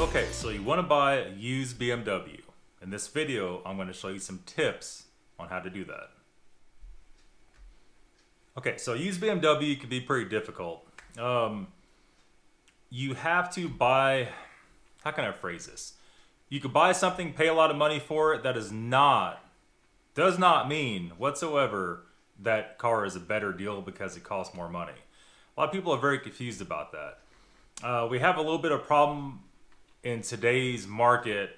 Okay, so you want to buy a used BMW. In this video, I'm going to show you some tips on how to do that. Okay, so used BMW can be pretty difficult. You have to buy, how can I phrase this? You could buy something, pay a lot of money for it. That does not mean whatsoever that car is a better deal because it costs more money. A lot of people are very confused about that. We have a little bit of problem in today's market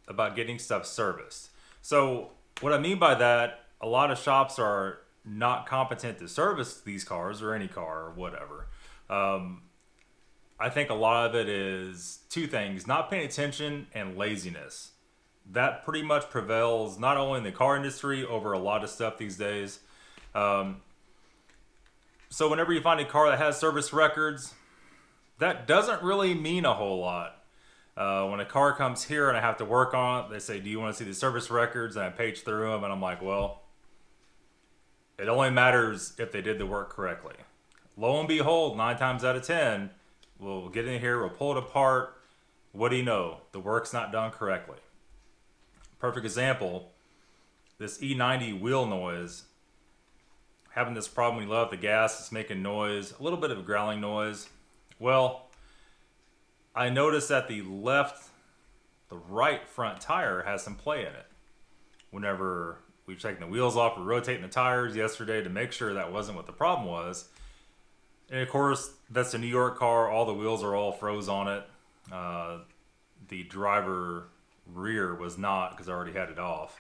about getting stuff serviced. So what I mean by that, a lot of shops are not competent to service these cars or any car or whatever. I think a lot of it is two things: not paying attention and laziness. That pretty much prevails not only in the car industry over a lot of stuff these days. So whenever you find a car that has service records, that doesn't really mean a whole lot. When a car comes here and I have to work on it, they say, do you want to see the service records? And I page through them and I'm like, well, it only matters if they did the work correctly. Lo and behold, 9 times out of 10, we'll get in here, we'll pull it apart. What do you know? The work's not done correctly. Perfect example, this E90 wheel noise. Having this problem when you let out the gas, it's making noise, a little bit of a growling noise. Well, I noticed that the right front tire has some play in it. Whenever we've taken the wheels off, we're rotating the tires yesterday to make sure that wasn't what the problem was. And of course, that's a New York car. All the wheels are all froze on it. The driver rear was not, because I already had it off.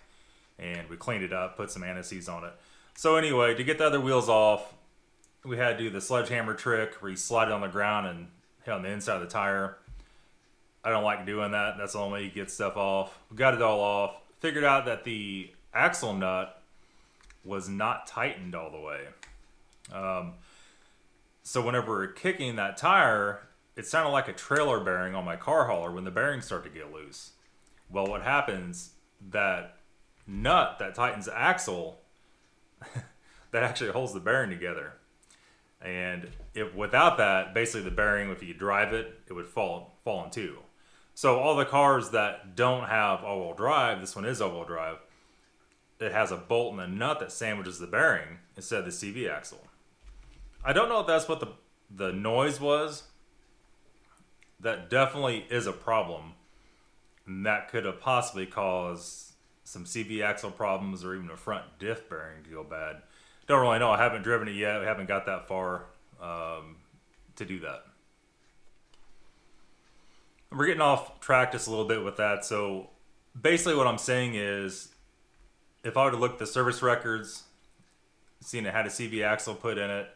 And we cleaned it up, put some anti-seize on it. So anyway, to get the other wheels off, we had to do the sledgehammer trick where you slide it on the ground and hit on the inside of the tire. I don't like doing that. That's the only way you get stuff off. We got it all off. Figured out that the axle nut was not tightened all the way. So whenever we're kicking that tire, it sounded like a trailer bearing on my car hauler when the bearings start to get loose. Well, what happens, that nut that tightens the axle, that actually holds the bearing together. And if without that, basically the bearing, if you drive it, it would fall in two. So all the cars that don't have all-wheel drive, this one is all-wheel drive, it has a bolt and a nut that sandwiches the bearing instead of the CV axle. I don't know if that's what the noise was. That definitely is a problem. And that could have possibly caused some CV axle problems or even a front diff bearing to go bad. Don't really know. I haven't driven it yet. We haven't got that far to do that. We're getting off track just a little bit with that. So basically what I'm saying is, if I were to look at the service records, seeing it had a CV axle put in it,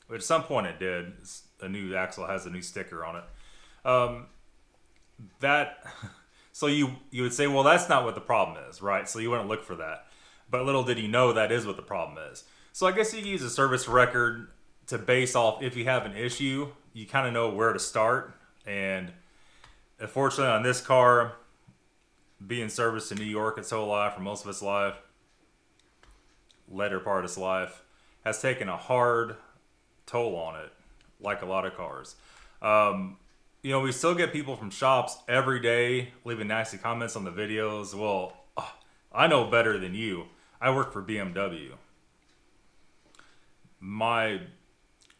which at some point it did. A new axle has a new sticker on it. So you would say, well, that's not what the problem is, right? So you wouldn't look for that. But little did you know that is what the problem is. So I guess you can use a service record to base off if you have an issue. You kind of know where to start. And unfortunately on this car, being serviced in New York its whole life, for most of its life, later part of its life, has taken a hard toll on it, like a lot of cars. You know, we still get people from shops every day leaving nasty comments on the videos. Well, I know better than you. I work for BMW. My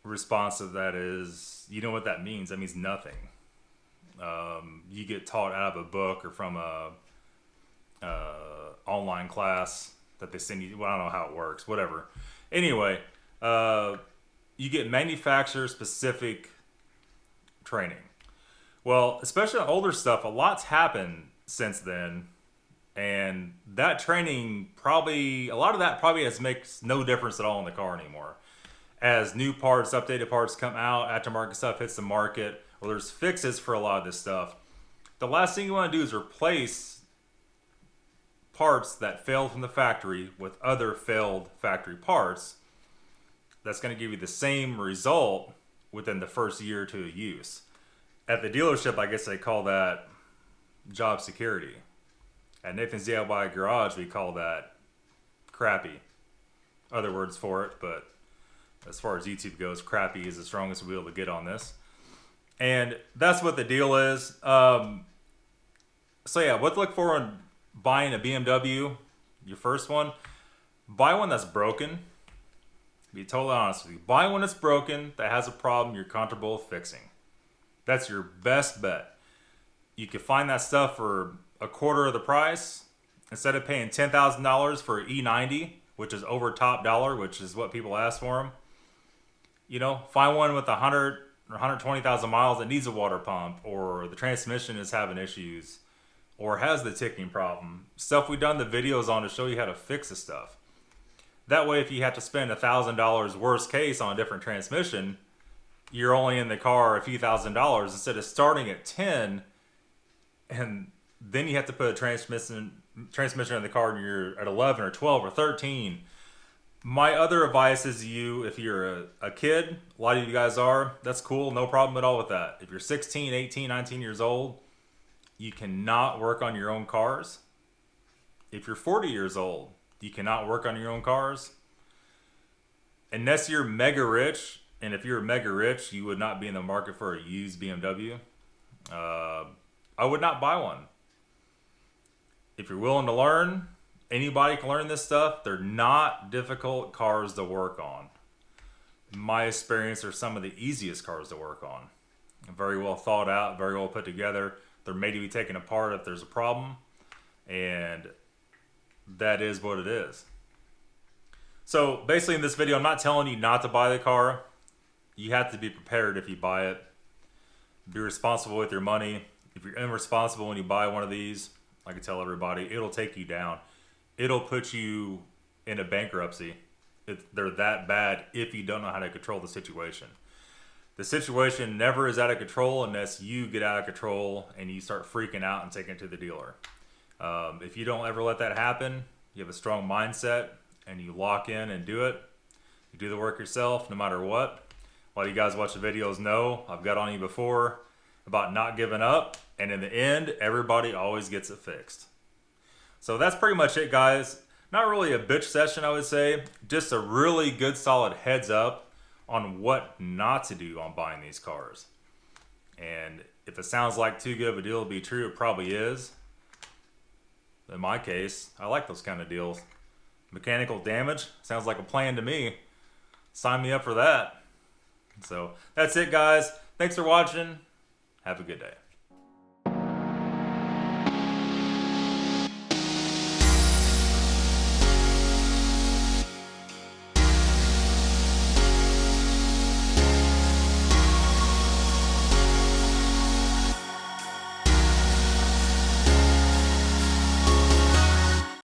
response to that is, you know what that means? That means nothing. You get taught out of a book or from a online class that they send you. Well, I don't know how it works. Whatever. Anyway, you get manufacturer-specific training. Well, especially on older stuff, a lot's happened since then. And that training a lot of that probably makes no difference at all in the car anymore. As new parts, updated parts come out, aftermarket stuff hits the market, or there's fixes for a lot of this stuff. The last thing you want to do is replace parts that failed from the factory with other failed factory parts. That's going to give you the same result within the first year or two of use. At the dealership, I guess they call that job security. At Nathan's DIY Garage, we call that crappy. Other words for it, but as far as YouTube goes, crappy is the strongest we'll be able to get on this. And that's what the deal is. So yeah, what to look for in buying a BMW, your first one, buy one that's broken. To be totally honest with you, buy one that's broken, that has a problem you're comfortable fixing. That's your best bet. You can find that stuff for a quarter of the price. Instead of paying $10,000 for an E90, which is over top dollar, which is what people ask for them, you know, find one with 100 or 120,000 miles that needs a water pump, or the transmission is having issues, or has the ticking problem. Stuff we've done the videos on to show you how to fix the stuff. That way, if you have to spend $1,000 worst case on a different transmission, you're only in the car a few $1,000s instead of starting at 10, and then you have to put a transmission in the car and you're at 11 or 12 or 13. My other advice is if you're a kid, a lot of you guys are, that's cool, no problem at all with that. If you're 16, 18, 19 years old, you cannot work on your own cars. If you're 40 years old, you cannot work on your own cars. Unless you're mega rich, and if you're mega rich, you would not be in the market for a used BMW. I would not buy one. If you're willing to learn, anybody can learn this stuff. They're not difficult cars to work on. In my experience, they're some of the easiest cars to work on. Very well thought out, very well put together. They're made to be taken apart if there's a problem. And that is what it is. So basically in this video, I'm not telling you not to buy the car. You have to be prepared if you buy it. Be responsible with your money. If you're irresponsible when you buy one of these, I can tell everybody, it'll take you down. It'll put you into bankruptcy. They're that bad if you don't know how to control the situation. The situation never is out of control unless you get out of control and you start freaking out and taking it to the dealer. If you don't ever let that happen, you have a strong mindset and you lock in and do it. You do the work yourself no matter what. A lot of you guys watch the videos know I've got on you before about not giving up, and in the end, everybody always gets it fixed. So that's pretty much it, guys. Not really a bitch session, I would say. Just a really good solid heads up on what not to do on buying these cars. And if it sounds like too good of a deal to be true, it probably is. In my case, I like those kind of deals. Mechanical damage sounds like a plan to me. Sign me up for that. So that's it, guys. Thanks for watching. Have a good day.